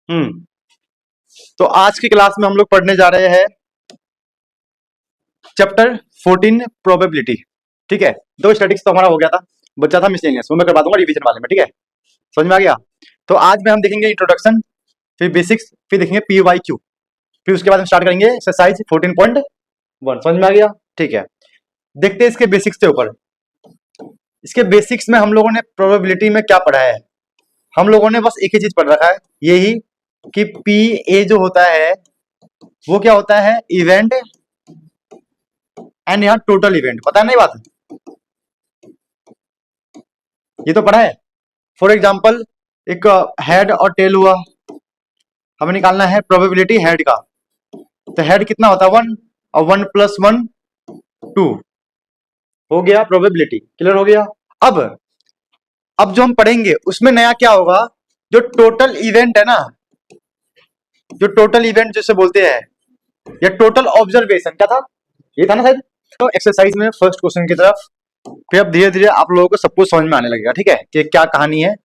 हम्म। तो आज की क्लास में हम लोग पढ़ने जा रहे हैं चैप्टर 14 प्रोबेबिलिटी। ठीक है, दो स्टैटिक्स तो हमारा हो गया था, बच्चा था मिसलेनियस, वो मैं करवा दूंगा रिवीजन वाले में। ठीक है, समझ में आ गया। तो आज में हम देखेंगे इंट्रोडक्शन, फिर बेसिक्स, फिर देखेंगे पी वाई क्यू, फिर उसके बाद हम स्टार्ट करेंगे एक्सरसाइज 14.1। समझ में आ गया। ठीक है, देखते हैं इसके बेसिक्स के ऊपर। इसके बेसिक्स में हम लोगों ने प्रोबेबिलिटी में क्या पढ़ा है? हम लोगों ने बस एक ही चीज पढ़ रखा है, यही कि पी ए जो होता है वो क्या होता है? इवेंट एंड यहाँ टोटल इवेंट। पता है नहीं बात? ये तो पढ़ा है। फॉर एग्जाम्पल एक हेड और टेल हुआ, हमें निकालना है प्रोबेबिलिटी हेड का। तो हेड कितना होता है? 1, और 1 + 1 2 हो गया प्रोबेबिलिटी। क्लियर हो गया। अब जो हम पढ़ेंगे उसमें नया क्या होगा? जो टोटल इवेंट है ना, जो टोटल इवेंट जिसे बोलते हैं, या टोटल ऑब्जर्वेशन, क्या था? ये था ना शायद। तो एक्सरसाइज में फर्स्ट क्वेश्चन की तरफ, फिर अब धीरे धीरे आप लोगों को सब कुछ समझ में आने लगेगा। ठीक है, कि क्या कहानी है।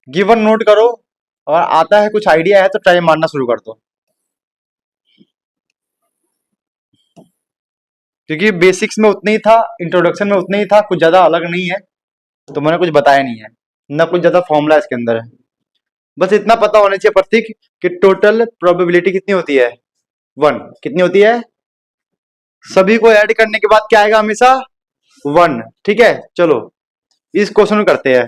गिवन नोट करो, और आता है कुछ आइडिया है तो ट्राई मारना शुरू कर दो, क्योंकि बेसिक्स में उतना ही था, इंट्रोडक्शन में उतना ही था, कुछ ज्यादा अलग नहीं है। तो मैंने कुछ बताया नहीं है, ना कुछ ज्यादा फॉर्मूला इसके अंदर है। बस इतना पता होना चाहिए प्रतीक कि टोटल प्रोबेबिलिटी कितनी होती है? 1। कितनी होती है? सभी को ऐड करने के बाद क्या आएगा? हमेशा 1। ठीक है, चलो इस क्वेश्चन को करते हैं।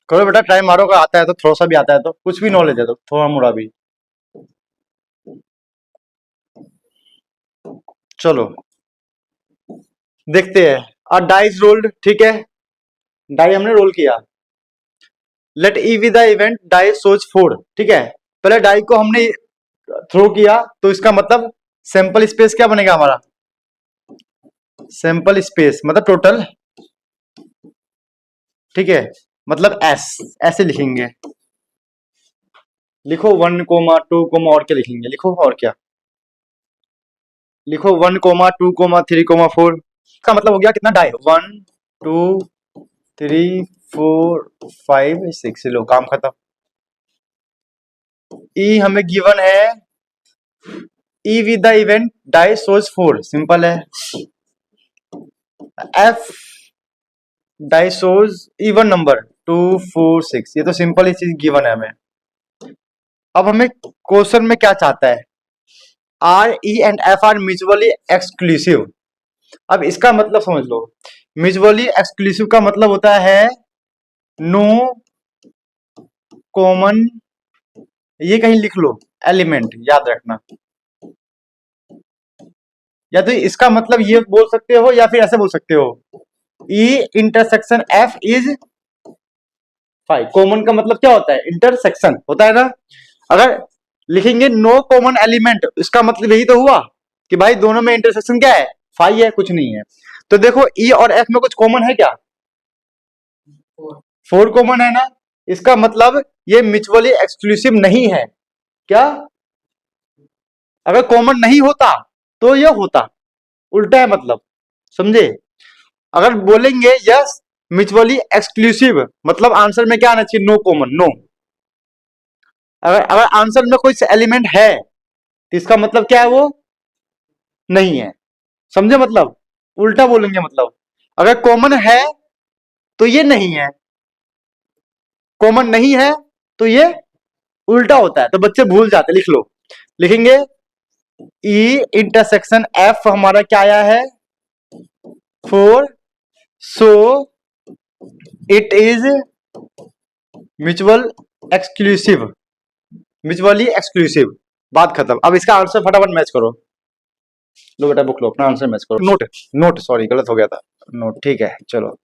करो बेटा, ट्राई मारो, अगर आता है तो, थोड़ा सा भी आता है तो, कुछ भी नॉलेज है तो, थोड़ा मोड़ा भी। चलो देखते हैं। और डाइस रोल्ड, ठीक है, डाई हमने रोल किया। Let E be the event die shows 4। ठीक है, पहले डाई को हमने थ्रो किया, तो इसका मतलब सैंपल स्पेस क्या बनेगा हमारा? सैंपल स्पेस मतलब टोटल। ठीक है, मतलब एस, ऐसे लिखेंगे। लिखो 1, 2, और क्या लिखेंगे? लिखो, और क्या लिखो? 1, 2, 3, 4 का मतलब हो गया कितना? डाई। 1, 2, 3, 4, 5, 6। लो, काम खत्म। ई हमें गिवन है, E with the event die shows 4, simple है। F die shows even number 2, 4, 6, ये तो सिंपल ही चीज गिवन है हमें। अब हमें क्वेश्चन में क्या चाहता है? R E and F R mutually exclusive. अब इसका मतलब समझ लो। म्यूचुअली एक्सक्लूसिव का मतलब होता है नो कॉमन, ये कहीं लिख लो, एलिमेंट, याद रखना। या तो इसका मतलब ये बोल सकते हो, या फिर ऐसे बोल सकते हो, E intersection F is 5। Common का मतलब क्या होता है? इंटरसेक्शन होता है ना। अगर लिखेंगे नो कॉमन एलिमेंट, इसका मतलब यही तो हुआ कि भाई दोनों में इंटरसेक्शन क्या है? 5 है, कुछ नहीं है। तो देखो ई और एफ में कुछ कॉमन है क्या? 4 कॉमन है ना। इसका मतलब ये म्यूचुअली एक्सक्लूसिव नहीं है। क्या? अगर कॉमन नहीं होता तो ये होता, उल्टा है मतलब, समझे? अगर बोलेंगे यस म्यूचुअली एक्सक्लूसिव, मतलब आंसर में क्या आना चाहिए? No common, no. अगर अगर आंसर में कोई एलिमेंट है तो इसका मतलब क्या है? वो नहीं है, समझे? मतलब उल्टा बोलेंगे, मतलब अगर कॉमन है तो ये नहीं है, कॉमन नहीं है तो ये उल्टा होता है। तो बच्चे भूल जाते, लिख लो। लिखेंगे ई इंटरसेक्शन एफ हमारा क्या आया है? 4, so it is mutual exclusive, mutually exclusive. बात खत्म। अब इसका आंसर फटाफट मैच करो। लो बेटा, बुक लो, अपना आंसर मैच करो। नोट, नोट, सॉरी गलत हो गया था। नोट, ठीक है, चलो।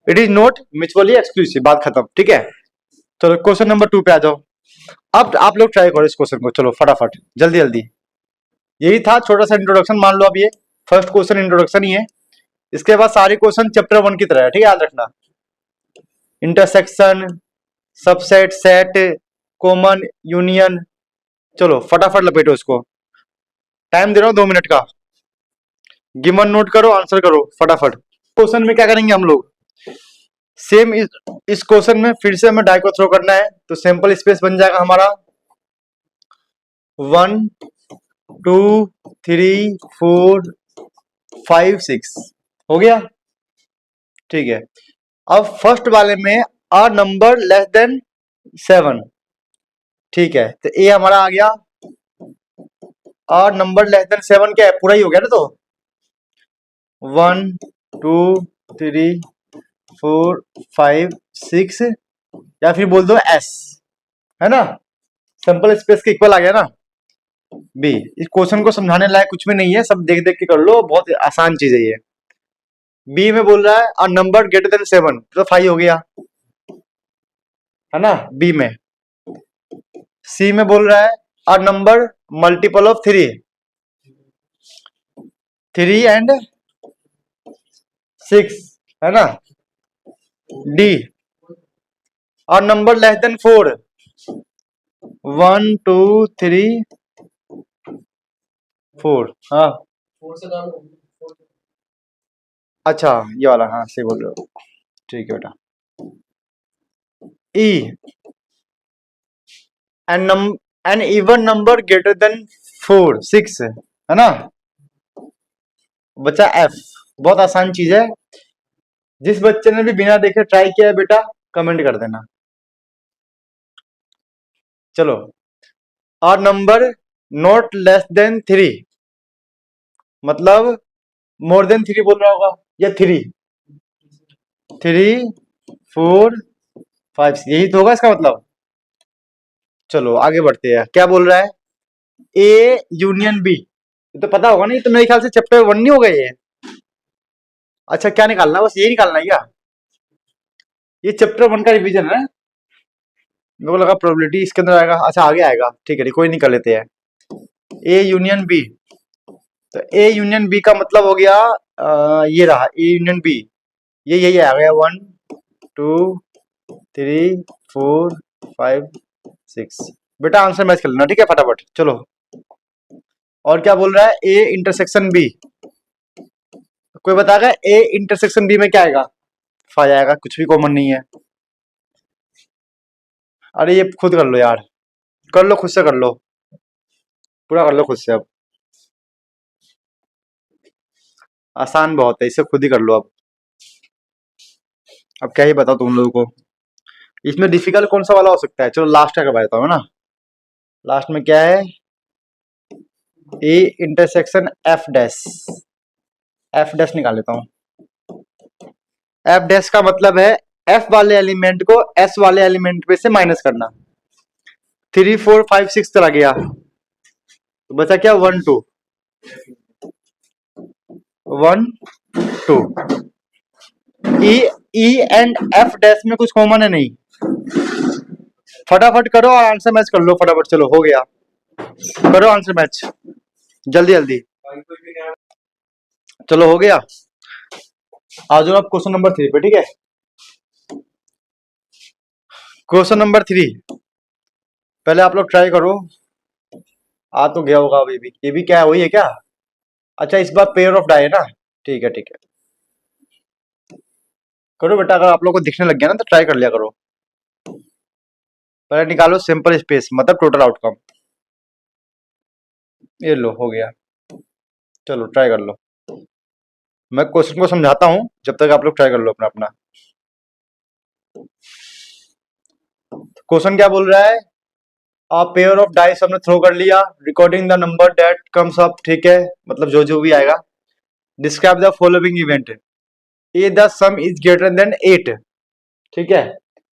It is not mutually exclusive, बात खत्म। ठीक है, चलो क्वेश्चन नंबर 2 पे आ जाओ। अब आप लोग ट्राई करो इस क्वेश्चन को, चलो फटाफट, जल्दी जल्दी। यही था छोटा सा इंट्रोडक्शन, मान लो अब ये फर्स्ट क्वेश्चन इंट्रोडक्शन ही है। इसके बाद सारे क्वेश्चन चैप्टर 1 की तरह है। ठीक है, याद रखना। Intersection, subset, set, common, union. चलो फटाफट लपेटो इसको। टाइम दे रहा हूं 2 मिनट का। गिवन नोट करो, आंसर करो फटाफट। क्वेश्चन में क्या करेंगे हम लोग? सेम इस क्वेश्चन में फिर से हमें डाई को थ्रो करना है, तो सिंपल स्पेस बन जाएगा हमारा 1 2 3 4 5 6 हो गया। ठीक है, अब फर्स्ट वाले में अ नंबर लेस देन 7। ठीक है, तो ए हमारा आ गया। अ नंबर लेस देन 7 क्या है, पूरा ही हो गया ना, तो 1 2 3 4 5 6 या फिर बोल दो एस, है ना, सिंपल स्पेस के इक्वल आ गया ना बी। इस क्वेश्चन को समझाने लायक कुछ भी नहीं है, सब देख देख के कर लो, बहुत आसान चीज है ये। बी में बोल रहा है अ नंबर ग्रेटर देन 7, तो 5 हो गया, है ना, बी में। सी में बोल रहा है a number multiple of 3 and 6, है ना। D a number less than 4 1 2 3 4। हाँ अच्छा, ये वाला, हाँ सही बोल रहे हो, ठीक है बेटा। E an even number greater than 4 6, है ना। बच्चा एफ, बहुत आसान चीज है, जिस बच्चे ने भी बिना देखे ट्राई किया है बेटा कमेंट कर देना। चलो, a number not less than 3, मतलब मोर देन 3 बोल रहा होगा, या 3 4 5 यही तो होगा इसका मतलब। चलो आगे बढ़ते हैं, क्या बोल रहा है, ए यूनियन बी, ये तो पता होगा ना, ये तो मेरे ख्याल से चैप्टर 1 नहीं हो गए ये। अच्छा, क्या निकालना, बस ये निकालना है क्या, ये चैप्टर 1 का रिवीजन है। मेरे को लगा प्रोबेबिलिटी इसके अंदर आएगा, अच्छा आगे आएगा, ठीक है, कोई नहीं, कर लेते हैं। ए यूनियन बी, तो ए यूनियन बी का मतलब हो गया ये रहा ए यूनियन बी, ये यही आ गया 1 2 3 4 5 6। बेटा आंसर मैच कर लेना, ठीक है, फटाफट चलो। और क्या बोल रहा है, ए इंटरसेक्शन बी, कोई बताएगा ए इंटरसेक्शन बी में क्या आएगा, 5 आएगा, कुछ भी कॉमन नहीं है। अरे ये खुद कर लो यार, कर लो खुद से, कर लो पूरा, कर लो खुद से, अब आसान बहुत है, इसे खुद ही कर लो अब क्या ही बताओ तुम लोगों को, इसमें डिफिकल्ट कौन सा वाला हो सकता है। चलो लास्ट का करवा देता हूँ ना, लास्ट में क्या है, ए इंटरसेक्शन एफ डैश निकाल लेता हूँ। एफ डैश का मतलब है एफ वाले एलिमेंट को एस वाले एलिमेंट पे से माइनस करना। 3 4 5 6 चला गया, तो बचा क्या, 1 2 1 2। ई ई एंड एफ डैश में कुछ कॉमन है नहीं, फटाफट करो और आंसर मैच कर लो, फटाफट चलो, हो गया, करो आंसर मैच जल्दी जल्दी, चलो हो गया। आ जाओ आप क्वेश्चन नंबर 3 पे, ठीक है। क्वेश्चन नंबर 3 पहले आप लोग ट्राई करो, आ तो गया होगा अभी भी, ये भी क्या है, वही है क्या, अच्छा इस बार पेयर ऑफ डाई है ना, ठीक है ठीक है, करो बेटा, अगर आप लोग को दिखने लग गया ना तो ट्राई कर लिया करो। पहले निकालो सिंपल स्पेस, मतलब टोटल आउटकम, ये लो हो गया, चलो ट्राई कर लो, मैं क्वेश्चन को समझाता हूं जब तक आप लोग ट्राई कर लो अपना अपना। क्वेश्चन क्या बोल रहा है, अ पेयर ऑफ डाइस हमने थ्रो कर लिया, recording the number that comes up, ठीक है, मतलब जो जो भी आएगा। Describe the following event, A the some is greater than 8, ठीक है,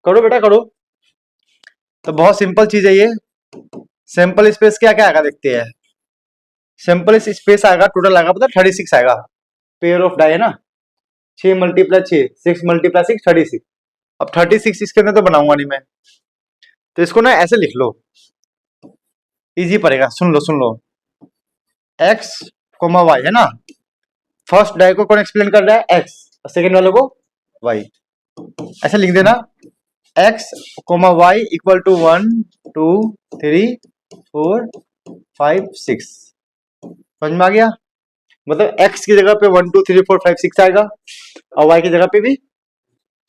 करो बेटा करो, तो बहुत सिंपल चीज है ये। सिंपल स्पेस क्या क्या आएगा देखते हैं, सिंपल स्पेस आएगा, टोटल आएगा पता 36 आएगा, पेयर ऑफ डाई है ना, 6 मल्टीप्लाई 6 6 मल्टीप्लाई 6 36। अब 36 इसके अंदर तो बनाऊंगा नहीं मैं, तो इसको ना ऐसे लिख लो, इजी पड़ेगा, सुन लो, एक्स कोमा वाई, है ना, फर्स्ट डाई को कौन एक्सप्लेन कर रहा है, एक्स, और सेकेंड वाले को वाई, ऐसे लिख देना, x comma y equal to 1 2 3 4 5 6, समझ में आ गया, मतलब x की जगह पे 1 2 3 4 5 6 आएगा, और y की जगह पे भी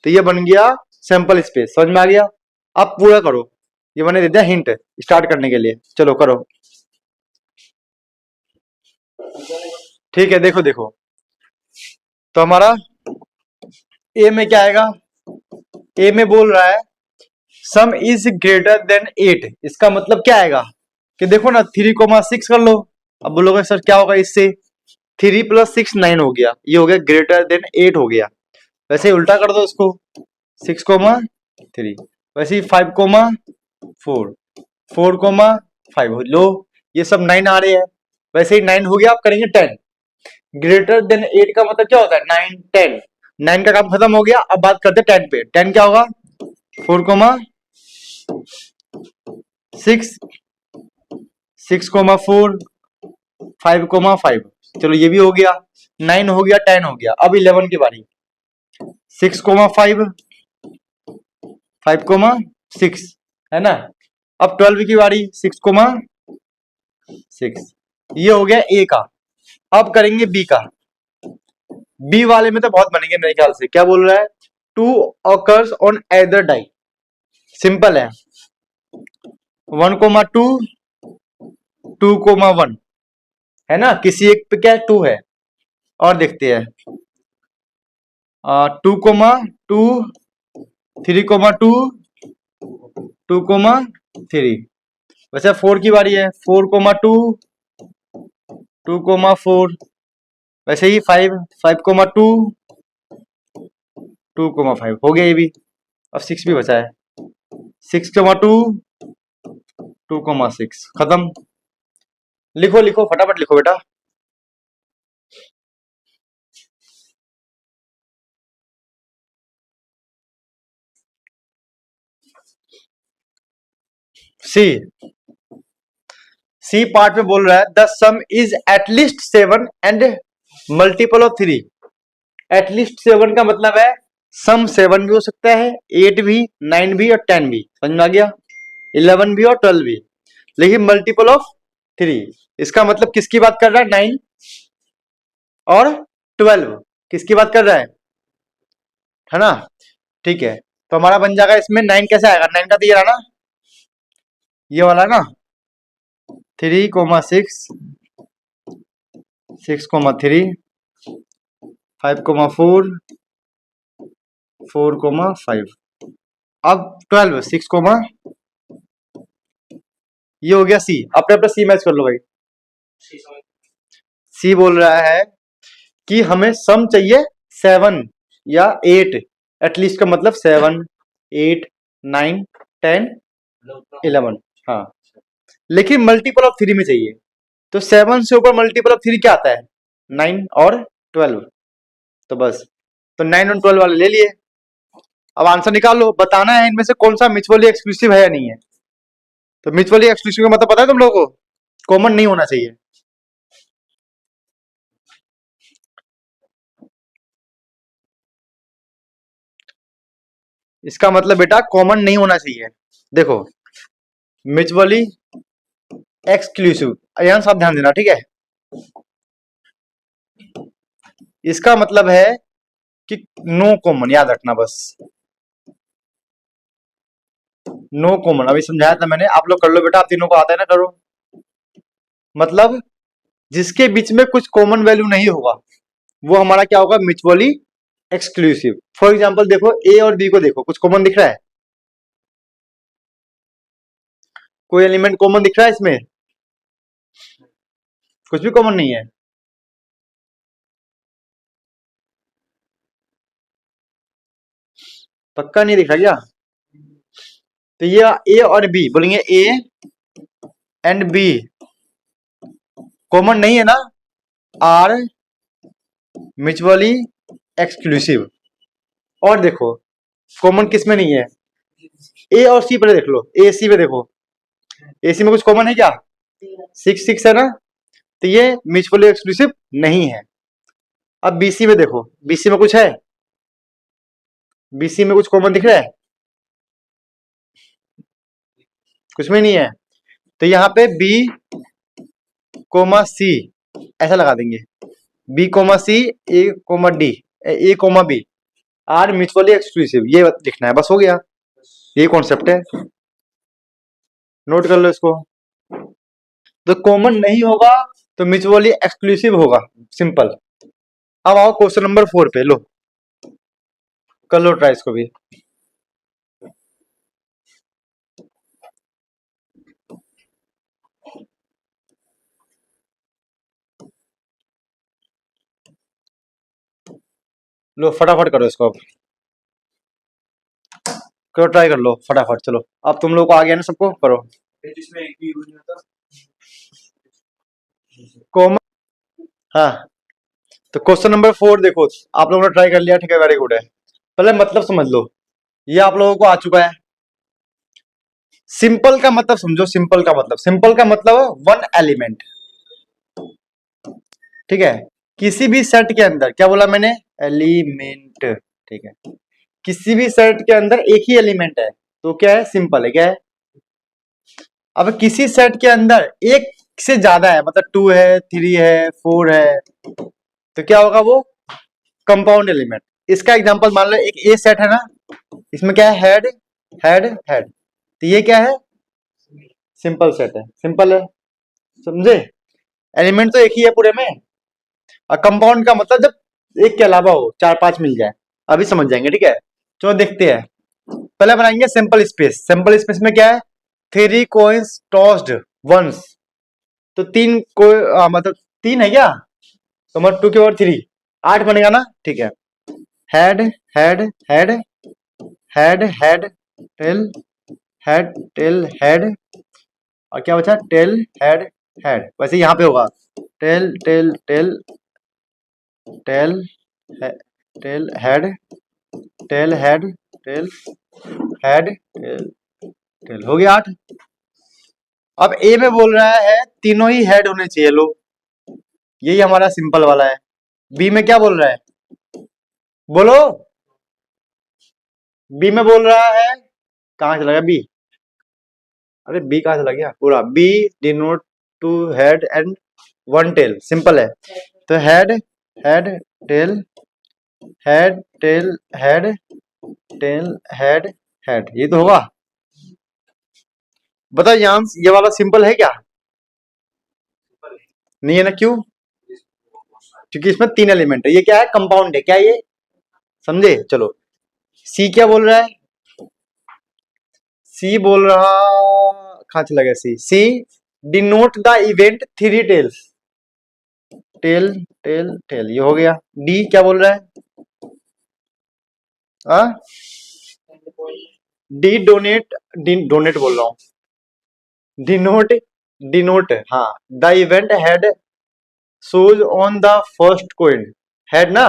तो ये बन गया सैंपल स्पेस। समझ में आ गया? अब पूरा करो। ये मैंने दे दिया हिंट स्टार्ट करने के लिए। चलो करो। ठीक है, देखो देखो तो हमारा ए में क्या आएगा? ए में बोल रहा है सम इज ग्रेटर देन 8। इसका मतलब क्या आएगा कि देखो ना 3,6 कर लो। अब बोलोगे सर क्या होगा इससे? 3 + 6 9 हो गया, ये हो गया ग्रेटर देन 8 हो गया। वैसे ही उल्टा कर दो इसको, 6,3। वैसे ही 5,4, 4,5 लो, ये सब 9 आ रहे हैं। वैसे ही 9 हो गया। आप करेंगे 10। ग्रेटर देन 8 का मतलब क्या होता है? 9 10। 9 का काम खत्म हो गया। अब बात करते हैं 10 पे। 10 क्या होगा? 4,6, 6,4, 5,5। चलो ये भी हो गया। 9 हो गया, 10 हो गया। अब 11 की बारी। 6,5, 5,6 है ना। अब 12 की बारी। 6,6। ये हो गया ए का। अब करेंगे बी का। बी वाले में तो बहुत बनेंगे मेरे ख्याल से। क्या बोल रहा है? 2 occurs on either die। Simple है। 1,2, 2,1 है ना। किसी एक पे क्या है? 2 है। और देखते हैं 2,2, 3,2, 2,3। वैसे 4 की बारी है। 4,2, 2,4। वैसे ही 5, 5,2, 2,5 हो गया ये भी। अब 6 भी बचा है। 6,2, 2,6 खत्म। लिखो लिखो फटाफट लिखो बेटा। सी, सी पार्ट में बोल रहा है the some is at least 7 and multiple of 3। At least 7 का मतलब है सम 7 भी हो सकता है, 8 भी, 9 भी और 10 भी। समझ में आ गया? 11 भी और 12 भी, लेकिन मल्टीपल ऑफ 3। इसका मतलब किसकी बात कर रहा है? 9 और 12 किसकी बात कर रहा है ना। ठीक है, तो हमारा बन जाएगा इसमें 9 कैसे आएगा? 9 का तो ये रहा ना, ये वाला ना। 3,6, 6,3, 5,4, 4,5। अब 12, 6, ये हो गया सी। अपने अपने सी मैच कर लो भाई। सी बोल रहा है कि हमें सम चाहिए 7 या 8। एटलीस्ट का मतलब 7, 8, 9, 10, 11। हाँ, लेकिन मल्टीपल ऑफ 3 में चाहिए। तो 7 से ऊपर मल्टीपल ऑफ 3 क्या आता है? 9 और 12। तो बस, तो 9 और 12 वाले ले लिए। अब आंसर निकाल लो। बताना है इनमें से कौन सा म्यूचुअली एक्सक्लूसिव है या नहीं है। तो म्यूचुअली एक्सक्लूसिव का मतलब पता है तुम लोगों को? कॉमन नहीं होना चाहिए। इसका मतलब बेटा कॉमन नहीं होना चाहिए। देखो, म्यूचुअली एक्सक्लूसिव, यहाँ सब ध्यान देना, ठीक है। इसका मतलब है कि नो कॉमन, याद रखना बस। नो कॉमन अभी समझाया था मैंने, आप लोग कर लो बेटा। आप तीनों को आता है ना, करो। मतलब जिसके बीच में कुछ कॉमन वैल्यू नहीं होगा वो हमारा क्या होगा? Mutually exclusive. फॉर एग्जांपल देखो, ए और बी को देखो, कुछ कॉमन दिख रहा है? कोई एलिमेंट कॉमन दिख रहा है इसमें? कुछ भी कॉमन नहीं है। पक्का नहीं दिख रहा क्या? तो ये ए और बी बोलेंगे, ए एंड बी कॉमन नहीं है ना, आर म्यूचुअली एक्सक्लूसिव। और देखो कॉमन किस में नहीं है? ए और सी पर देख लो। ए सी पे देखो, ए सी में कुछ कॉमन है क्या? 6 6 है ना। तो ये म्यूचुअली एक्सक्लूसिव नहीं है। अब बीसी में देखो, बीसी में कुछ है? बीसी में कुछ कॉमन दिख रहा है? कुछ में नहीं है। तो यहाँ पे बी कोमा सी ऐसा लगा देंगे। B comma C, A comma D, A comma B. Are mutually exclusive, ये लिखना है, बस हो गया। ये कॉन्सेप्ट है, नोट कर लो इसको। तो कॉमन नहीं होगा तो म्यूचुअली एक्सक्लूसिव होगा, सिंपल। अब आओ क्वेश्चन नंबर 4 पे, लो कर लो ट्राई इसको भी। लो फटाफट करो इसको, अब करो, ट्राई कर लो फटाफट। चलो अब तुम लोग को आ गया ना, सबको करो। जिसमें एक भी यूज नहीं होता कॉमन। हाँ, तो क्वेश्चन नंबर 4 देखो, आप लोगों ने ट्राई कर लिया, ठीक है, वेरी गुड है। पहले मतलब समझ लो, ये आप लोगों को आ चुका है। सिंपल का मतलब समझो, सिंपल का मतलब वन एलिमेंट, ठीक है। किसी भी सेट के अंदर, क्या बोला मैंने, एलिमेंट, ठीक है। किसी भी सेट के अंदर एक ही एलिमेंट है तो क्या है, सिंपल है, क्या है। अब किसी सेट के अंदर एक से ज्यादा है, मतलब 2 है, 3 है, 4 है, तो क्या होगा, वो कंपाउंड एलिमेंट। इसका एग्जांपल मान लो, एक ए सेट है ना, इसमें क्या है, हेड हेड हेड, तो ये क्या है, सिंपल सेट है, सिंपल है, समझे। एलिमेंट तो एक ही है पूरे में, और कंपाउंड का मतलब जब एक के अलावा हो, 4-5 मिल जाए, अभी समझ जाएंगे, ठीक है। चलो देखते हैं, पहले बनाएंगे सिंपल स्पेस। सिंपल स्पेस में क्या है, 3 कॉइन्स टॉस्ड वंस, तो 3 को मतलब 3 है क्या, तो मतलब 2 के और 3 8 बनेगा ना, ठीक है। Head head head head head tail, head tail head, और क्या बचा, टेल हेड हेड। वैसे यहाँ पे होगा tail tail tail tail tail head tail head tail head tail tail, हो गया 8। अब ए में बोल रहा है तीनों ही हेड होने चाहिए, लो यही हमारा सिंपल वाला है। बी में क्या बोल रहा है, बोलो। बी में बोल रहा है, कहाँ चला गया बी, अरे बी कहाँ चला गया, पूरा B denote 2 head and 1 tail, simple है। तो head head tail head tail head tail head head, ये तो होगा। बताओ यांस, ये वाला सिंपल है क्या, नहीं है ना, क्यों, क्योंकि इसमें 3 एलिमेंट है, ये क्या है, कंपाउंड है, क्या ये, समझे। चलो सी क्या बोल रहा है, सी बोल रहा, कहाँ चला गया C, C denote the event 3 tails, tail tail tail, ये हो गया। डी क्या बोल रहा है, डी डोनेट, डोनेट बोल रहा हूँ, डिनोट, डिनोट, हाँ, the event had shows on the first coin, head ना,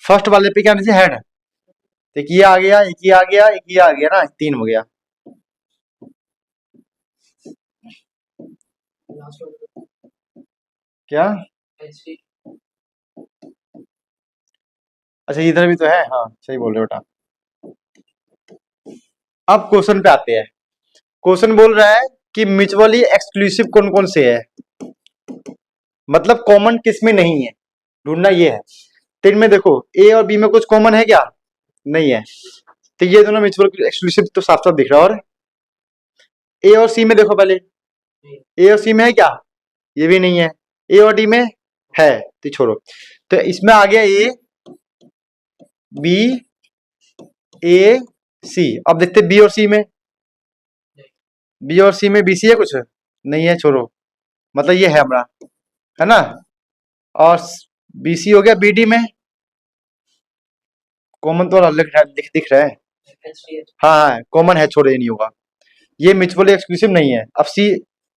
फर्स्ट वाले पे क्या नीचे हेड, एक ये आ गया, एक ये आ गया, एक ये आ गया ना, 3 हो गया। क्या, अच्छा इधर भी तो है, हाँ सही बोल रहे हो बेटा। अब क्वेश्चन पे आते हैं। क्वेश्चन बोल रहा है कि म्यूचुअली एक्सक्लूसिव कौन कौन से है, मतलब कॉमन किस में नहीं है, ढूंढना ये है। तो इनमें देखो ए और बी में कुछ कॉमन है क्या, नहीं है, तो ये दोनों म्यूचुअल एक्सक्लूसिव तो साफ साफ दिख रहा है। और ए और सी में देखो पहले, ए और सी में है क्या, ये भी नहीं है। ए और डी में है, तो छोड़ो। तो इसमें आ गया ए बी ए सी। अब देखते बी और सी में, बी और सी में बी सी है कुछ, नहीं है, छोड़ो, मतलब ये है हमारा, है ना। और बी सी हो गया, बी डी में कॉमन तो दिख रहा है, हाँ हाँ कॉमन है, छोड़ो ये नहीं होगा, ये म्यूचुअली एक्सक्लूसिव नहीं है। अब सी,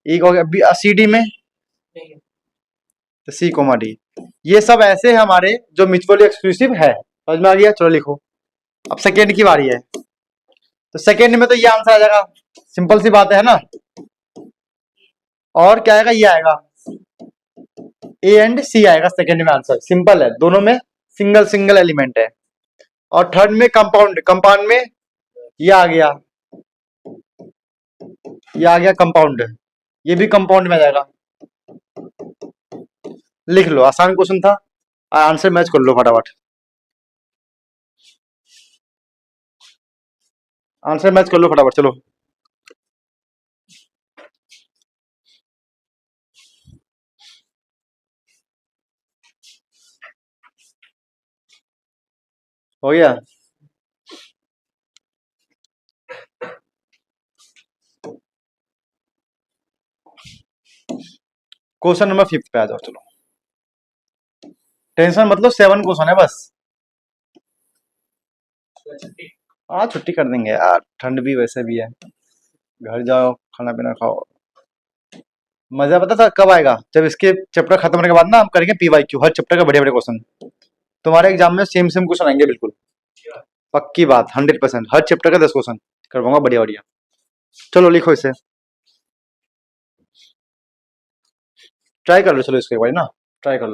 एक हो गया सी डी में, तो सी कोमा डी, ये सब ऐसे हमारे जो म्यूचुअली एक्सक्लूसिव है, समझ में आ गया। चलो लिखो, अब सेकेंड की बारी है, तो सेकेंड में तो ये आंसर आ जाएगा, सिंपल सी बात है ना। और क्या आएगा, ये आएगा, ए एंड सी आएगा सेकेंड में आंसर, सिंपल है, दोनों में सिंगल सिंगल एलिमेंट है। और थर्ड में कंपाउंड, कंपाउंड में ये आ गया, ये आ गया कंपाउंड, ये भी कंपाउंड में आ जाएगा। लिख लो, आसान क्वेश्चन था, आंसर मैच कर लो फटाफट। आंसर मैच कर लो फटाफट, चलो। हो गया। क्वेश्चन नंबर 5 पे आ जाओ, चलो। टेंशन मतलब 7 क्वेश्चन है बस। हाँ छुट्टी कर देंगे यार, ठंड भी वैसे भी है। घर जाओ, खाना पीना खाओ। मजा पता था कब आएगा? जब इसके चैप्टर खत्म होने के बाद ना हम करेंगे पीवाईक्यू, हर चैप्टर का बड़े बड़े क्वेश्चन। तुम्हारे एग्जाम में सेम सेम क्वेश्चन आएंगे बिल्कुल, पक्की बात, 100%। हर चैप्टर का 10 क्वेश्चन करवाऊंगा, बढ़िया बढ़िया। चलो लिखो इसे, ट्राई कर लो, चलो इसको एक बार ना ट्राई कर लो,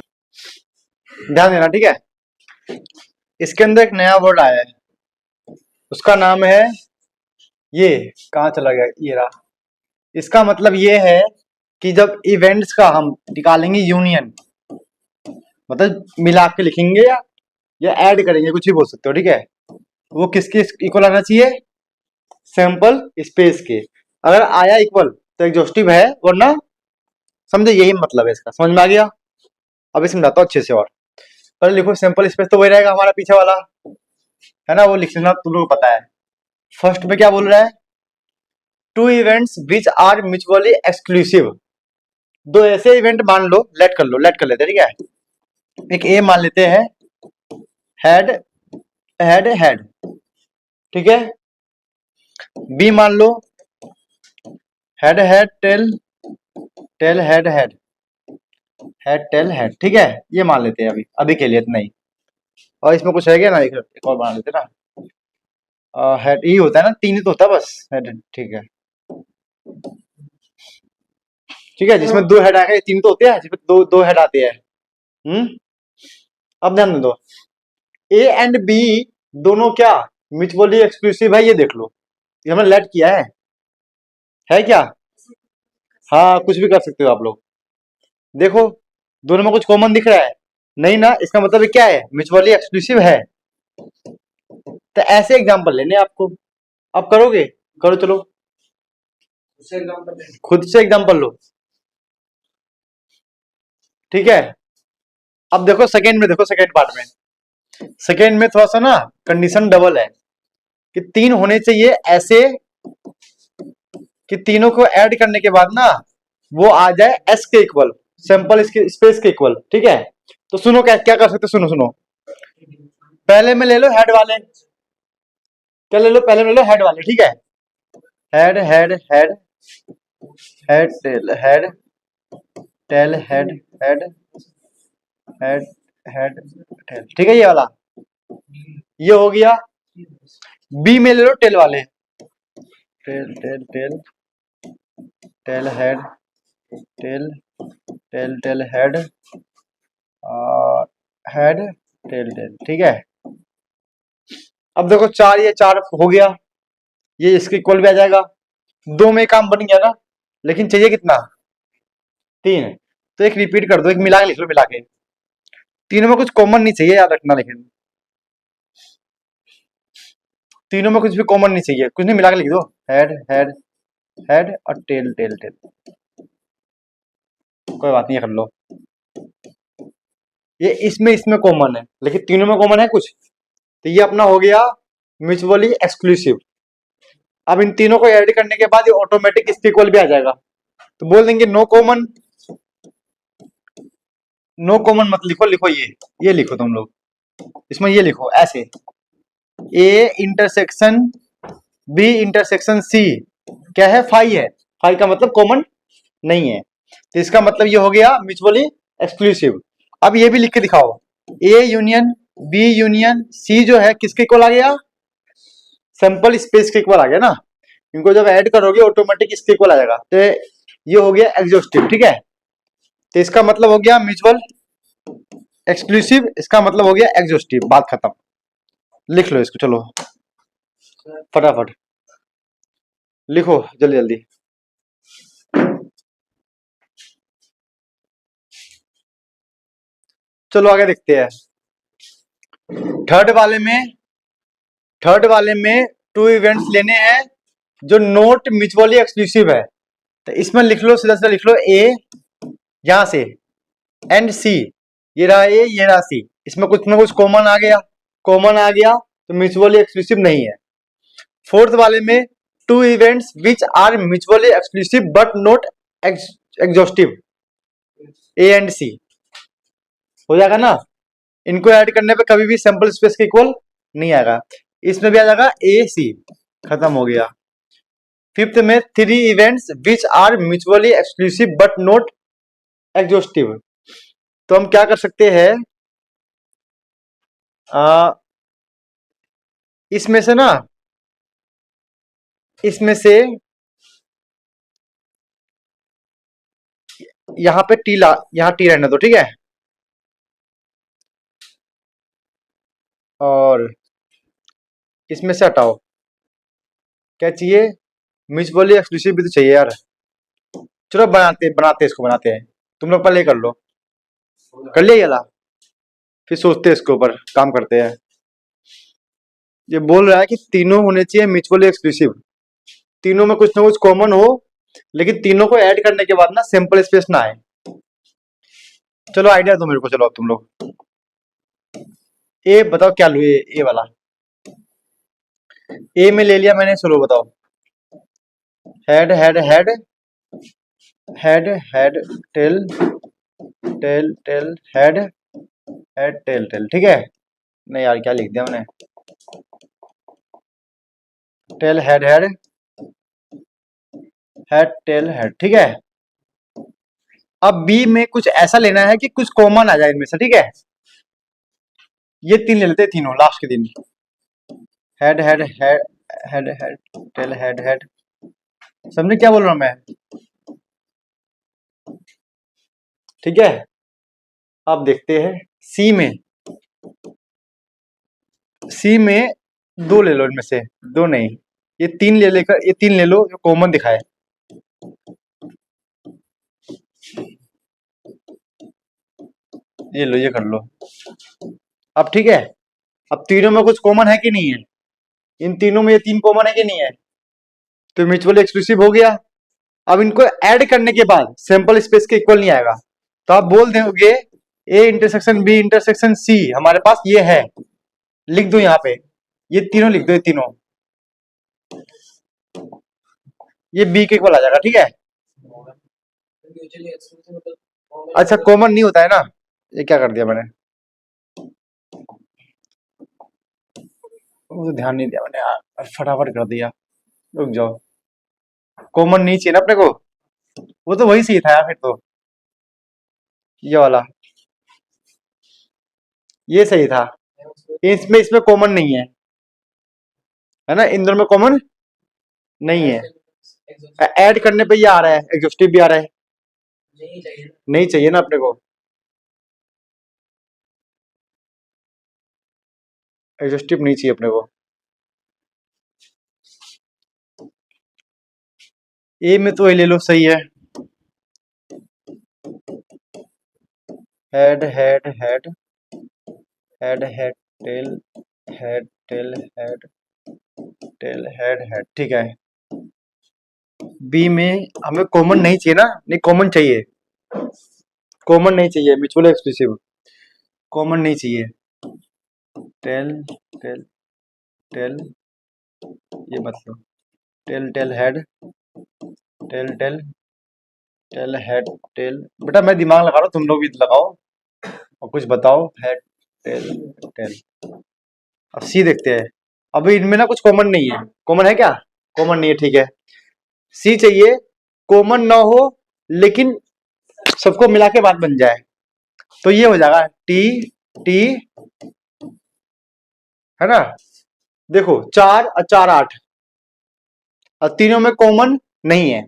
ध्यान देना, ठीक है। इसके अंदर एक नया वर्ड आया है, उसका नाम है, ये कहाँ चला गया, ये रहा। इसका मतलब ये है कि जब इवेंट्स का हम निकालेंगे यूनियन, मतलब मिला के लिखेंगे या ऐड करेंगे, कुछ भी बोल सकते हो, ठीक है। वो किसके इक्वल आना चाहिए? सैंपल स्पेस के। अगर आया इक्वल तो एग्जॉस्टिव है, वरना समझे, यही मतलब है इसका। समझ में आ गया? अभी समझाता हूँ अच्छे से। और पहले लिखो सैंपल स्पेस, तो वही रहेगा हमारा पीछे वाला, है ना, वो लिख लेना, तुम लोग को पता है। फर्स्ट में क्या बोल रहा है? Two events which are mutually exclusive. दो ऐसे इवेंट मान लो, लेट कर लो, लेट कर लेते हैं, ठीक है। एक ए मान लेते हैं, हेड हेड हेड, ठीक है। बी मान लो head head tail tail head head head tail head, ठीक है। ये मान लेते हैं अभी अभी के लिए इतना ही। और इसमें कुछ है क्या ना, एक और बना लेते हैं ना। हेड ही होता है ना, तीन ही तो होता है बस, हेड, ठीक है। ठीक है, जिसमें दो हेड आएगा, ये तीन तो होते हैं जिसमें दो दो हेड आते हैं। अब ध्यान दो, ए एंड बी दोनों क्या म्यूचुअली एक्सक्लूसिव है, ये देख लो। ये हमने लेट किया है क्या? हाँ, कुछ भी कर सकते हो आप लोग। देखो, दोनों में कुछ कॉमन दिख रहा है? नहीं ना, इसका मतलब ये क्या है? म्यूचुअली एक्सक्लूसिव है। तो ऐसे एग्जांपल लेने आपको। अब करोगे? करो, चलो खुद से एग्जांपल लो, ठीक है। अब देखो सेकेंड में, देखो सेकेंड पार्ट में, सेकेंड में थोड़ा सा ना कंडीशन डबल है, कि तीन होने चाहिए ऐसे कि तीनों को ऐड करने के बाद ना वो आ जाए एस के इक्वल, सैंपल स्पेस के इक्वल, ठीक है। तो सुनो, क्या क्या कर सकते, सुनो सुनो। पहले में ले लो हेड वाले, क्या ले लो? पहले में ले लो हेड वाले, ठीक है। Head head head head tail head tail head head head head tell, ठीक है, ये वाला, ये हो गया। बी में ले लो टेल वाले, tail tail tail tail head tail tail tail head head tail tail, ठीक है। अब देखो चार, ये चार हो गया, ये इसके इक्वल भी आ जाएगा। दो में काम बन गया ना, लेकिन चाहिए कितना? तीन। तो एक रिपीट कर दो, एक मिला के लिख लो, मिला के। तीनों में कुछ कॉमन नहीं चाहिए, याद रखना, लेकिन तीनों में कुछ भी कॉमन नहीं चाहिए, कुछ नहीं, मिला के लिख दो, हेड हेड हेड और टेल टेल टेल। कोई बात नहीं, कर लो। ये इसमें इसमें कॉमन है, लेकिन तीनों में कॉमन है कुछ, तो ये अपना हो गया म्यूचुअली एक्सक्लूसिव। अब इन तीनों को ऐड करने के बाद ये ऑटोमेटिक इसके इक्वल भी आ जाएगा, तो बोल देंगे नो कॉमन। नो कॉमन मत लिखो, लिखो ये लिखो तुम लोग, इसमें ये लिखो ऐसे, A intersection B intersection C क्या है? फाई है। फाई का मतलब कॉमन नहीं है, तो इसका मतलब ये हो गया म्यूचुअली एक्सक्लूसिव। अब ये भी लिख के दिखाओ, A union B union C जो है किसके इक्वल आ गया? सैंपल स्पेस के इक्वल आ गया ना। इनको जब ऐड करोगे ऑटोमेटिक इसके इक्वल आ जाएगा, तो ये हो गया एग्जॉस्टिव, ठीक है। तो इसका मतलब हो गया म्यूचुअल एक्सक्लूसिव, इसका मतलब हो गया एग्जॉस्टिव, बात खत्म। लिख लो इसको, चलो फटाफट लिखो, जल्दी जल्दी। चलो आगे देखते हैं। थर्ड वाले में थर्ड वाले में टू इवेंट्स लेने हैं जो नोट म्यूचुअली एक्सक्लूसिव है, तो इसमें लिख लो, सीधा सीधा लिख लो ए यहां से एंड सी, ये रहा ए, ये रहा सी, इसमें कुछ ना कुछ कॉमन आ गया, कॉमन आ गया तो म्यूचुअली एक्सक्लूसिव नहीं है। फोर्थ वाले में two events which are mutually exclusive but not exhaustive, A and C हो जाएगा ना। इनको ऐड करने पे कभी भी सैंपल स्पेस के इक्वल नहीं आएगा, इसमें भी आ जाएगा ए सी, खत्म हो गया। फिफ्थ में three events which are mutually exclusive but not exhaustive, तो हम क्या कर सकते हैं, इसमें से ना, इसमें से यहाँ पे टी ला, यहाँ टी रहने दो, ठीक है, और इसमें से हटाओ, क्या चाहिए, म्यूचुअली एक्सक्लूसिव भी तो चाहिए यार। चलो बनाते बनाते इसको बनाते हैं, तुम लोग पहले कर लो, कर लिया ये ला, फिर सोचते हैं इसके ऊपर काम करते हैं। ये बोल रहा है कि तीनों होने चाहिए म्यूचुअली एक्सक्लूसिव, तीनों में कुछ ना कुछ कॉमन हो, लेकिन तीनों को ऐड करने के बाद ना सैंपल स्पेस ना आए। चलो आइडिया दो मेरे को, चलो अब तुम लोग ए बताओ क्या लो, ए वाला, ए में ले लिया मैंने, चलो बताओ, head head head head head tail tail tail head head tail tail, ठीक है। नहीं यार क्या लिख दिया मैंने, tail head head head tail head, ठीक है। अब बी में कुछ ऐसा लेना है कि कुछ कॉमन आ जाए इनमें से, ठीक है। ये तीन ले लेते हैं, तीनों लास्ट के दिन, head head head head head tail head head, समझे क्या बोल रहा हूं मैं, ठीक है। अब देखते हैं सी में, सी में दो ले लो इनमें से, दो नहीं, ये तीन ले लेकर, ये तीन ले लो जो कॉमन दिखाए, ये लो, ये कर लो। अब ठीक है, अब तीनों में कुछ कॉमन है कि नहीं है, इन तीनों में ये तीन कॉमन है कि नहीं है, तो म्यूचुअली एक्सक्लूसिव हो गया। अब इनको ऐड करने के बाद सैंपल स्पेस के इक्वल नहीं आएगा, तो आप बोल दोगे A intersection B intersection C हमारे पास ये है, लिख दो यहाँ पे, ये तीनों लिख दो, ये तीनों, ये बी के इक्वल आ जाएगा, ठीक है। अच्छा कॉमन नहीं होता है ना, ये क्या कर दिया मैंने, वो तो ध्यान नहीं दिया मैंने यार, फटाफट कर दिया, रुक जाओ, कॉमन नहीं चाहिए ना अपने को, वो तो वही सही था यार, फिर तो ये वाला, ये सही था, इसमें इसमें कॉमन नहीं है ना, इन दोनों में कॉमन नहीं है, ऐड करने पे ये आ रहा है, एग्जॉस्टिव भी आ रहा है, नहीं चाहिए ना अपने को, एग्जॉस्टिव नहीं चाहिए अपने को। ए में तो ये ले लो, सही है, head head head head head tail head tail head tail head head, ठीक है। बी में हमें कॉमन नहीं चाहिए ना, नहीं कॉमन चाहिए, कॉमन नहीं चाहिए, म्यूचुअल एक्सक्लूसिव, कॉमन नहीं चाहिए, टेल टेल टेल, ये मतलब tail tail head tail tail tail head tail, बेटा मैं दिमाग लगा रहा हूँ, तुम लोग भी लगाओ और कुछ बताओ, हेड टेल टेल। अब सी देखते हैं, अभी इनमें ना कुछ कॉमन नहीं है, कॉमन है क्या, कॉमन नहीं है, ठीक है। सी चाहिए, कॉमन ना हो लेकिन सबको मिला के बात बन जाए, तो ये हो जाएगा टी टी, है ना। देखो चार और चार आठ, और तीनों में कॉमन नहीं है,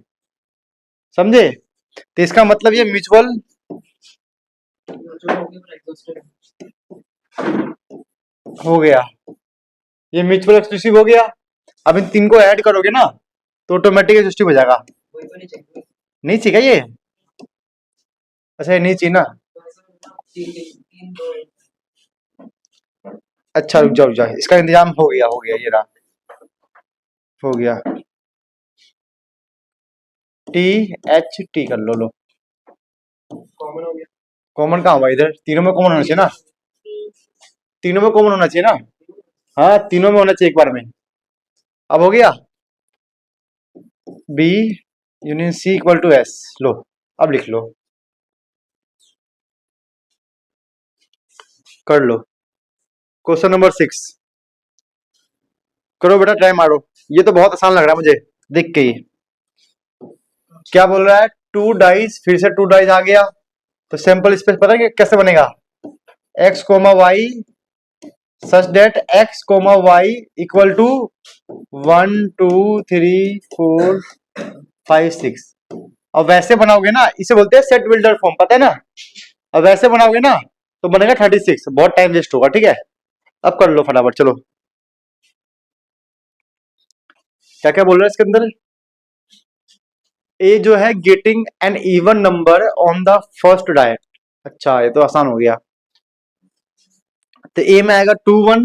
समझे, तो इसका मतलब ये म्यूचुअल हो गया, ये म्यूचुअल एक्सक्लूसिव हो गया। अब इन तीन को ऐड करोगे ना तो ऑटोमेटिक एक्सक्लूसिव हो जाएगा, नहीं चाहिए ये, अच्छा ये नहीं चाहिए ना, अच्छा रुक जाओ रुक जाओ, इसका इंतजाम हो गया ये रहा, हो गया, टी एच टी कर लो। कॉमन हो गया। कॉमन कहाँ हुआ इधर? तीनों में कॉमन होना चाहिए ना, तीनों में कॉमन होना चाहिए ना। हाँ, तीनों में होना चाहिए एक बार में। अब हो गया, B union C equal to S. लो अब लिख लो, कर लो। क्वेश्चन नंबर 6 करो बेटा, ट्राई मारो। ये तो बहुत आसान लग रहा है मुझे देख के ही। क्या बोल रहा है? टू डाइस, फिर से टू डाइस आ गया, तो सैंपल स्पेस पता है कि कैसे बनेगा? X comma y such that x comma y equal to 1 2 3 4 5 6। अब वैसे बनाओगे ना, इसे बोलते हैं सेट बिल्डर फॉर्म, पता है ना। अब वैसे बनाओगे ना तो बनेगा 36, बहुत टाइम वेस्ट होगा। ठीक है, अब कर लो फटाफट, चलो। क्या क्या बोल रहा है इसके अंदर? ए जो है getting an even number on the first die. अच्छा, ये तो आसान हो गया। तो ए में आएगा 2 1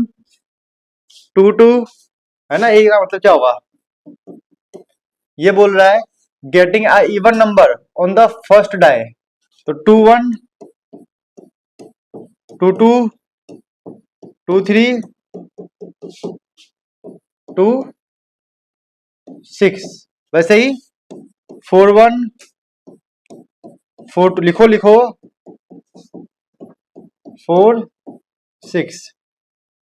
2 2, है ना। ए का मतलब क्या होगा? ये बोल रहा है getting a even number on the first die, तो 2 1 2 2 2 3 2 6। वैसे ही 4 1 4 2, लिखो लिखो 4 6।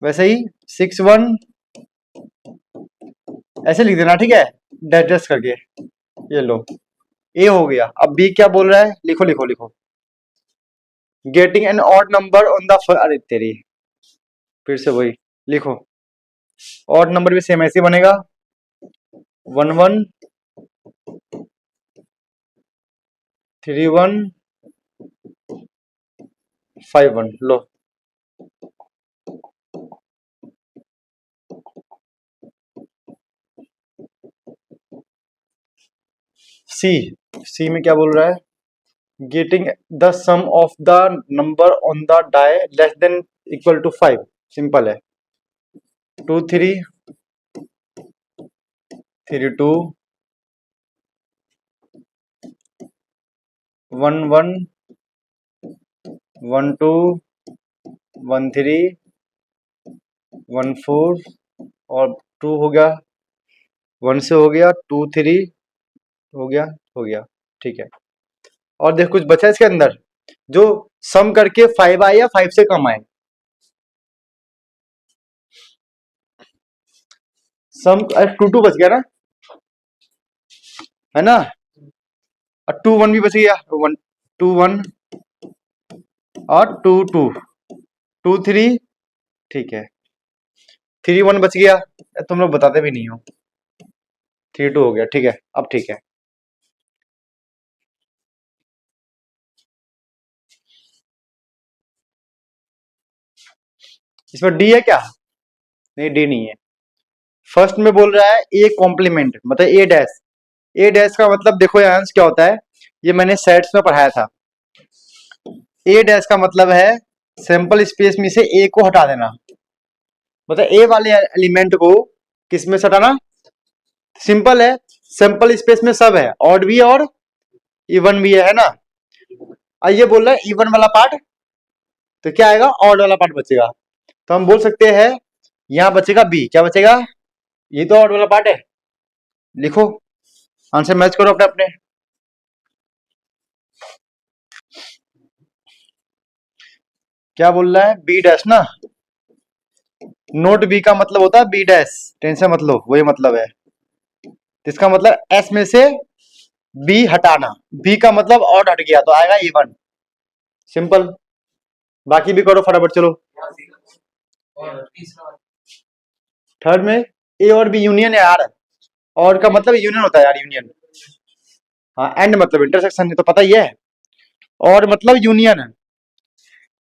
वैसे ही 6 1, ऐसे लिख देना, ठीक है, डाइजेस्ट करके। ये लो, ए हो गया। अब बी क्या बोल रहा है? लिखो लिखो लिखो, getting an odd number on the, अरे तेरी, फिर से वही लिखो। ऑड नंबर भी सेम ऐसे बनेगा, 1 1 3 1 5 1। लो, सी, सी में क्या बोल रहा है? Getting the sum of the number on the die less than equal to 5। Simple है, 2 3 3 2 1 1 1 2 1 3 1 4, और 2 हो गया, 1 से हो गया, 2 3 हो गया, हो गया। ठीक है, और देख कुछ बचा इसके अंदर जो सम करके 5 आए या 5 से कम आए। सम 2 2 बच गया ना, है ना। और 2 1 भी बच गया, 1 2 1 और 2 2 2 3। ठीक है, 3 1 बच गया, तुम लोग बताते भी नहीं हो। 3 2 हो गया, ठीक है, अब ठीक है। इसमें डी है क्या? नहीं, डी नहीं है। फर्स्ट में बोल रहा है ए कॉम्प्लीमेंट, मतलब ए डैश। ए डैश का मतलब देखो यहाँ क्या होता है, ये मैंने सेट्स में पढ़ाया था। ए डैश का मतलब है सैंपल स्पेस में से ए को हटा देना, मतलब ए वाले एलिमेंट को किस में से हटाना? सिंपल है, सैंपल स्पेस में सब है, ऑड भी है और इवन भी है ना। ये बोल रहा है इवन वाला पार्ट, तो क्या आएगा? ऑड वाला पार्ट बचेगा। तो हम बोल सकते हैं यहां बचेगा बी। क्या बचेगा? ये तो ऑड वाला पार्ट है। लिखो, आंसर मैच करो अपने अपने। क्या बोल रहा है? बी डैश ना, नोट बी का मतलब होता है बी डैश, टेंशन मत लो, वही मतलब है। इसका मतलब एस में से बी हटाना, बी का मतलब ऑड हट गया तो आएगा इवन। सिंपल, बाकी भी करो फटाफट, चलो। और तीसरा थर्ड में ए और बी यूनियन है यार, और का मतलब यूनियन होता है यार, यूनियन। हाँ, एंड मतलब इंटरसेक्शन है, तो पता ही है। और मतलब यूनियन है,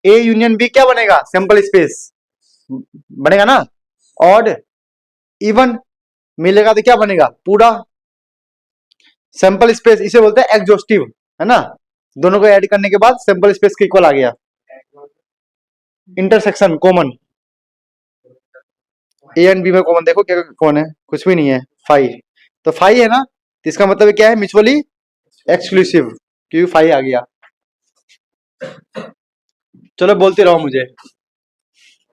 ए यूनियन बी क्या बनेगा? सिंपल स्पेस बनेगा ना। ऑड इवन मिलेगा तो क्या बनेगा? पूरा सैंपल स्पेस, इसे बोलते हैं एग्जॉस्टिव, है ना। दोनों को ऐड करने के बाद सैंपल स्पेस के इक्वल आ गया। Intersection common, A and B में कॉमन देखो क्या कौन है? कुछ भी नहीं है, फाइव, तो फाइव है ना, तो इसका मतलब क्या है, म्यूचुअली एक्सक्लूसिव, क्योंकि फाइव आ गया। चलो बोलते रहो मुझे,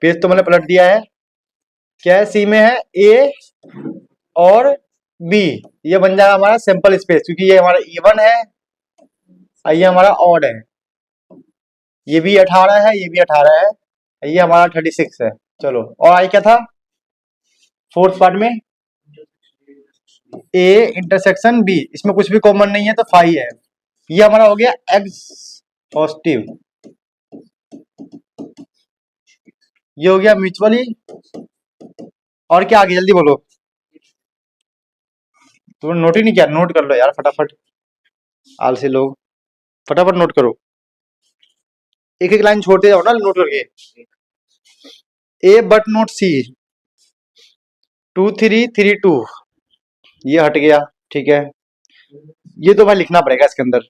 पेज तो मैंने पलट दिया है। क्या है, सी में है ए और बी, ये बन जाएगा हमारा सिंपल स्पेस, क्योंकि ये हमारा इवन है और ये हमारा ऑड है। ये भी 18 है, ये भी 18 है, ये हमारा 36 है। चलो, और आई क्या था फोर्थ पार्ट में, ए इंटरसेक्शन बी, इसमें कुछ भी कॉमन नहीं है तो फाइव है। ये हमारा हो गया एग्जॉस्टिव, ये हो गया म्यूचुअली। और क्या आगे जल्दी बोलो, तुमने नोट ही नहीं किया, नोट कर लो यार फटाफट, आलसी लोग, फटाफट नोट करो, एक एक लाइन छोड़ते जाओ ना नोट करके। ए बट नोट सी, 2332, ये हट गया, ठीक है। ये तो भाई लिखना पड़ेगा इसके अंदर,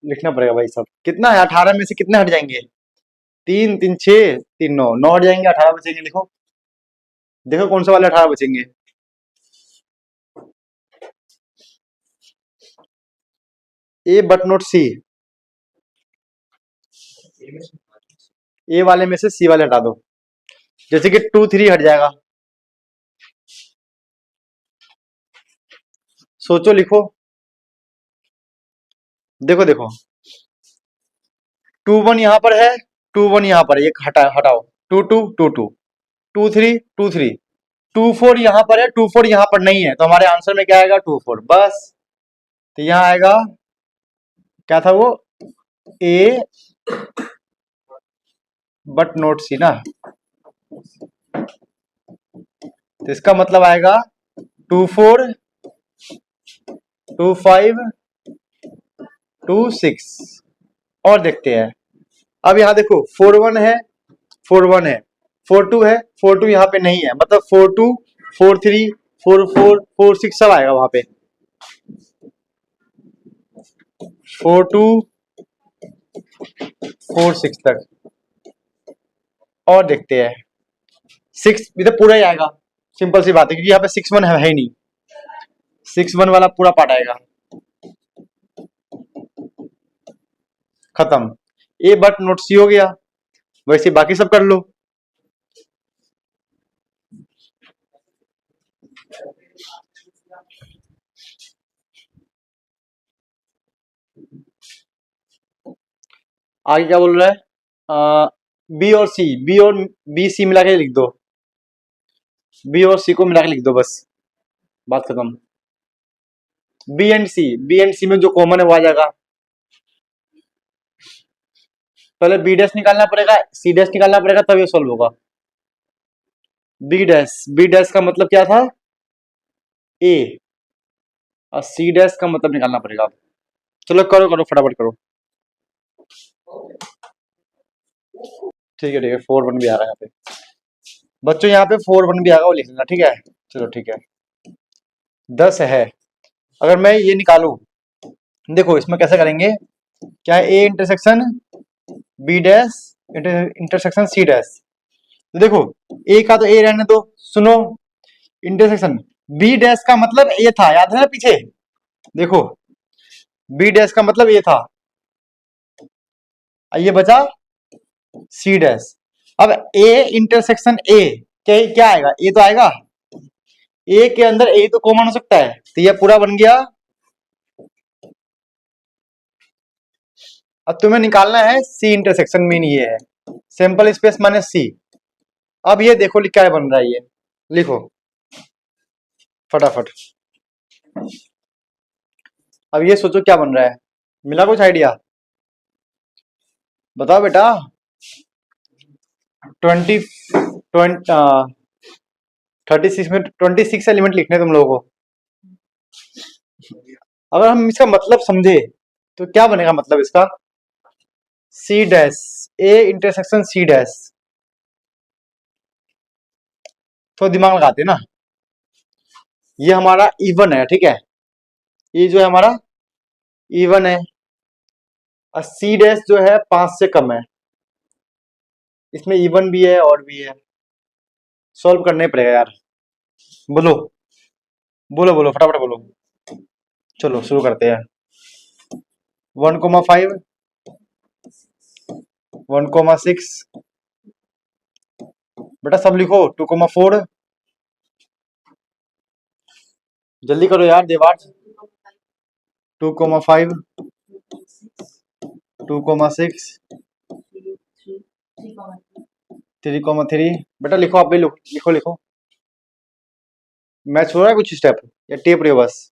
लिखना पड़ेगा भाई सब। कितना है 18 में से कितने हट जाएंगे, 3 3 6 3 9, 9 हट जाएंगे, 18 बचेंगे। लिखो, देखो कौन से वाले 18 बचेंगे। ए बट नोट सी, ए वाले में से सी वाले हटा दो, जैसे कि 2 3 हट जाएगा। सोचो, लिखो, देखो देखो, 2 1 यहाँ पर है, 2 1 यहाँ पर है, ये हटाओ, 2 2 2 2, 2 3 2 3, 2 4 यहाँ पर है, 2 4 यहाँ पर नहीं है, तो हमारे आंसर में क्या आएगा 2 4 बस। तो यहाँ आएगा, क्या था वो, ए बट नोट सी ना, तो इसका मतलब आएगा 2 4 2 5 2 6। और देखते हैं, अब यहाँ देखो 4 1 है, 4 1 है, 4 2 है, 4 2 यहाँ पे नहीं है, मतलब 4 2 4 3 4 4 4 6 सब आएगा वहां पे, 4 2 4 6 तक। और देखते हैं 6 इधर पूरा ही आएगा, सिंपल सी बात है, क्योंकि यहाँ पे 6 1 है ही नहीं, 6 1 वाला पूरा पार्ट आएगा, खत्म। ए बट नोट सी हो गया, वैसे बाकी सब कर लो। आगे क्या बोल रहा है, बी और सी, बी और बी सी मिला के लिख दो, बी और सी को मिला के लिख दो, बस बात खत्म। B and C, B and C में जो कॉमन है वो आ जाएगा। पहले बी डैश निकालना पड़ेगा, सी डैश निकालना पड़ेगा, तब ये सॉल्व होगा। बी डैश, बी डैश का मतलब क्या था, ए, और सी डैश का मतलब निकालना पड़ेगा। चलो करो करो फटाफट करो, ठीक है 4 1 भी आ रहा है यहाँ पे बच्चों, यहाँ पे 4 1 भी आएगा, वो लिख लेना, ठीक है। चलो ठीक है, 10 है, अगर मैं ये निकालू, देखो इसमें कैसे करेंगे, क्या है, A intersection B dash intersection C dash, तो देखो ए का तो ए रहने दो, सुनो, इंटरसेक्शन बी डैश का मतलब ए था, याद है ना पीछे, देखो बी डैश का मतलब ए था, ये बचा सी डैश। अब ए इंटरसेक्शन ए, क्या क्या आएगा, ए तो आएगा, ए के अंदर ए तो कॉमन हो सकता है, तो ये पूरा बन गया। अब तुम्हें निकालना है सी इंटरसेक्शन, मीन ये है सिंपल स्पेस माइनस सी। अब ये देखो क्या बन रहा है, ये लिखो फटाफट, अब ये सोचो क्या बन रहा है, मिला कुछ आइडिया, बताओ बेटा। 20 36 में 26 एलिमेंट लिखने तुम लोगों को, अगर हम इसका मतलब समझे तो क्या बनेगा मतलब इसका, C dash, A intersection C dash, तो दिमाग लगाते ना, ये हमारा इवन है, ठीक है, ये जो है हमारा इवन है, और सी डैश जो है 5 से कम है, इसमें इवन भी है और भी है, सॉल्व करने पड़ेगा यार, बोलो बोलो बोलो फटाफट बोलो। चलो शुरू करते हैं। 1,5 1,6 बेटा सब लिखो। 2,4 जल्दी करो यार देवार। 2,5 2,6 3,3 बेटा लिखो आप भी लिखो लिखो। मैं छोड़ रहा है कुछ स्टेप या टेप रहे हो बस?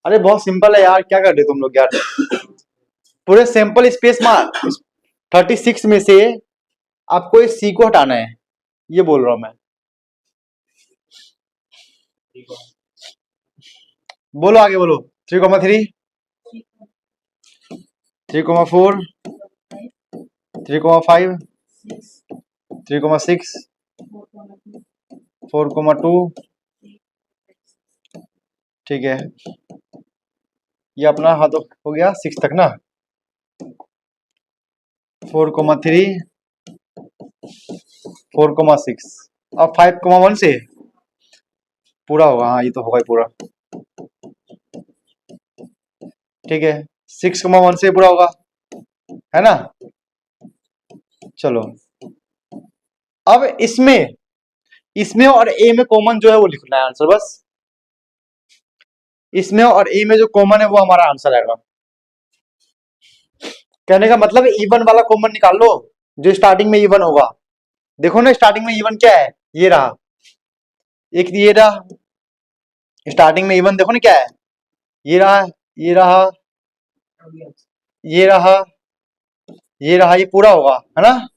अरे बहुत सिंपल है यार, क्या कर रहे हो तुम लोग यार? पूरे सैंपल स्पेस में 36 में से आपको इस सी को हटाना है, ये बोल रहा हूं मैं। बोलो आगे बोलो। 3,3 3,4 3,5 3,6 4,2 ठीक है। ये अपना हाँ तो हो गया 6 तक ना। 4,3 4,6 अब 5,1 से पूरा होगा। हाँ ये तो होगा ही पूरा। ठीक है 6,1 से पूरा होगा है ना। चलो अब इसमें इसमें और ए में कॉमन जो है वो लिखना है आंसर बस। इसमें और ए में जो कॉमन है वो हमारा आंसर आएगा। कहने का मतलब इवन वाला कॉमन निकाल लो जो स्टार्टिंग में इवन होगा। देखो ना स्टार्टिंग में इवन क्या है, ये रहा एक, ये रहा स्टार्टिंग में इवन। देखो ना क्या है, ये रहा ये रहा ये रहा ये रहा, ये पूरा होगा है ना,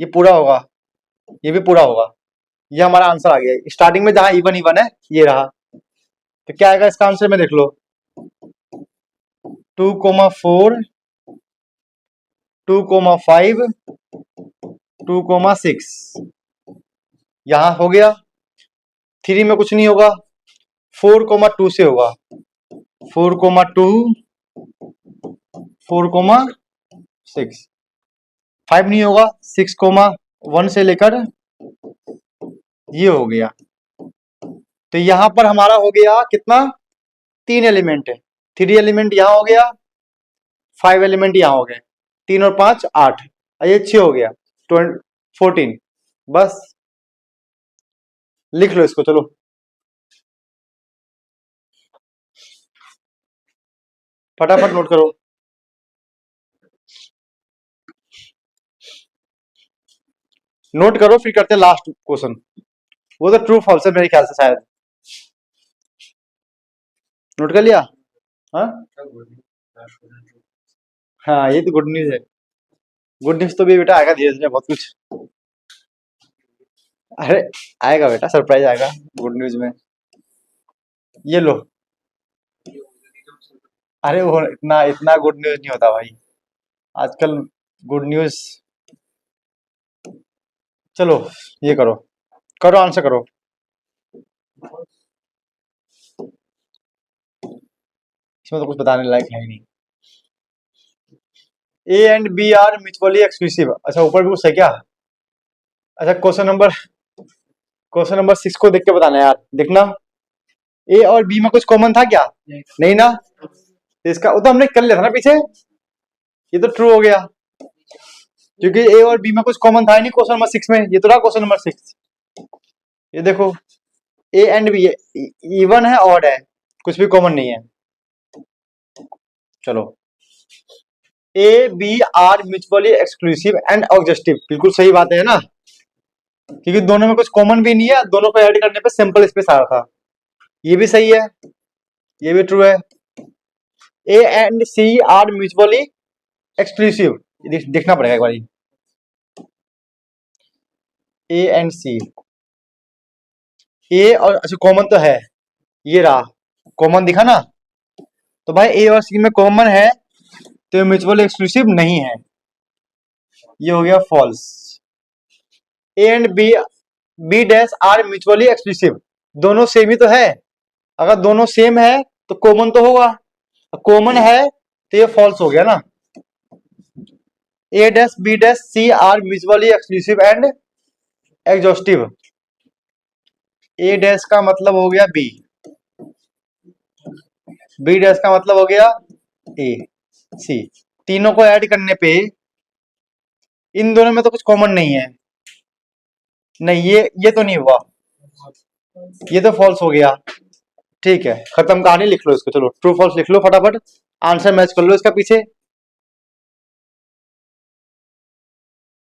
ये पूरा होगा, ये भी पूरा होगा। ये हमारा आंसर आ गया। स्टार्टिंग में जहां इवन इवन है ये रहा, तो क्या आएगा इसका आंसर में देख लो। 2,4 2,5 2,6 यहां हो गया। 3 में कुछ नहीं होगा, 4,2 से होगा। 4,2 4,6 5 नहीं होगा। 6,1 से लेकर ये हो गया। तो यहां पर हमारा हो गया कितना, 3 एलिमेंट है। 3 एलिमेंट यहां हो गया, 5 एलिमेंट यहां हो गए। 3 और 5 8, ये 6 हो गया 14। बस लिख लो इसको। चलो फटाफट नोट करो। नोट करो फिर करते लास्ट क्वेश्चन। वो तो ट्रू फॉल्स है मेरे ख्याल से शायद। नोट कर लिया? हाँ हाँ ये तो गुड न्यूज है। गुड न्यूज तो भी बेटा आएगा धीरे धीरे बहुत कुछ। अरे आएगा बेटा, सरप्राइज आएगा गुड न्यूज में। ये लो। अरे वो इतना इतना गुड न्यूज नहीं होता भाई आजकल। Good news. चलो ये करो, करो आंसर करो। इसमें तो कुछ बताने लायक है ही नहीं। A and B are mutually exclusive. अच्छा ऊपर भी कुछ है क्या? अच्छा क्वेश्चन नंबर 6 को देख के बताना यार। देखना ए और बी में कुछ कॉमन था क्या? नहीं ना। तो इसका वो तो हमने कर लिया था ना पीछे। ये तो ट्रू हो गया क्योंकि ए और बी में कुछ कॉमन था ही नहीं क्वेश्चन नंबर 6 में। ये तो रहा क्वेश्चन नंबर 6। ये देखो ए एंड बी इवन है ऑड है, कुछ भी कॉमन नहीं है। चलो A B are mutually exclusive and objective, बिल्कुल सही बात है ना, क्योंकि दोनों में कुछ कॉमन भी नहीं है। दोनों को ऐड करने पे सिंपल स्पेस आ रहा था। ये भी सही है, ये भी ट्रू है। A and C are mutually exclusive, देखना पड़ेगा एक बार। ए एंड सी, ए और अच्छा कॉमन तो है, ये रहा कॉमन दिखा ना। तो भाई ए और सी में कॉमन है तो म्यूचुअली एक्सक्लूसिव नहीं है, ये हो गया false. A and B dash are mutually exclusive, दोनों सेम ही तो है। अगर दोनों सेम है तो कॉमन तो होगा, कॉमन है तो ये फॉल्स हो गया ना। A dash B dash C are mutually exclusive and exhaustive, A dash का मतलब हो गया बी, बी डैश का मतलब हो गया ए, सी। तीनों को ऐड करने पे इन दोनों में तो कुछ कॉमन नहीं है। नहीं, ये तो नहीं हुआ, ये तो फॉल्स हो गया। ठीक है, खत्म कहानी, लिख लो इसको। चलो ट्रू फॉल्स लिख लो फटाफट, आंसर मैच कर लो इसका पीछे।